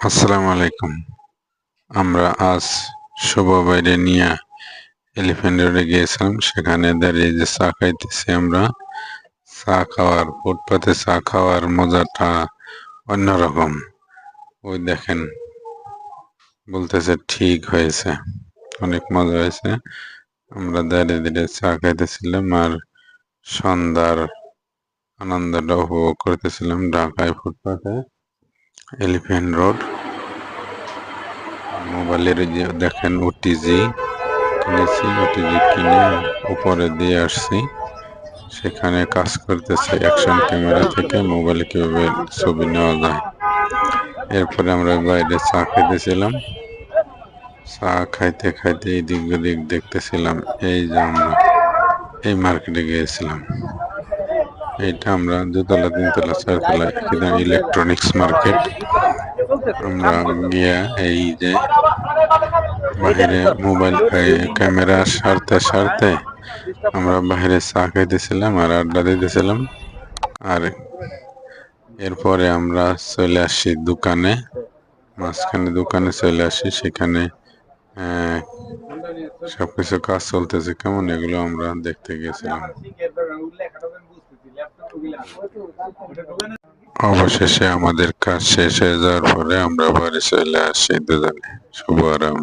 আসসালামু আলাইকুম। আমরা আজ শুভ বাইরে নিয়ে এলিফ্যান্ট রোডে গিয়েছিলাম। সেখানে দাঁড়িয়ে যে চা খাইতেছি আমরা। ফুটপাতে চা খাওয়ার মজাটা অন্যরকম। ওই দেখেন, বলতেছে ঠিক হয়েছে, অনেক মজা হয়েছে। আমরা দাঁড়িয়ে দাঁড়িয়ে চা খাইতেছিলাম আর সন্ধ্যার আনন্দটা উপভোগ করতেছিলাম ঢাকায় ফুটপাতে এলিফ্যান্ট রোড। মোবাইলের যে দেখেন ওটিজি কিনেছি, ওটিজি কিনে উপরে দিয়ে আসছি। সেখানে কাজ করতেছে অ্যাকশন ক্যামেরা থেকে মোবাইলে কিভাবে ছবি নেওয়া যায়। এরপরে আমরা বাইরে চা খাইতেছিলাম। চা খাইতে খাইতে এদিক ওদিক দেখতেছিলাম। এই যে আমরা এই মার্কেটে গিয়েছিলাম। এইটা আমরা দুতলা, তিনতলা, চারতলা ইলেকট্রনিক্স মার্কেট। আমরা গিয়া এই যে বাহিরে মোবাইল ক্যামেরা সারতে সারতে আমরা বাইরে চা খাইতেছিলাম আর আড্ডা দিতেছিলাম। আর এরপরে আমরা চলে আসি দোকানে, মাঝখানে দোকানে চলে আসি। সেখানে সবকিছু কাজ চলতেছে কেমন, এগুলো আমরা দেখতে গেছিলাম। অবশেষে আমাদের কাজ শেষ হয়ে যাওয়ার পরে আমরা বাড়ি চলে আসি দুজনে, শুভ আর আমি।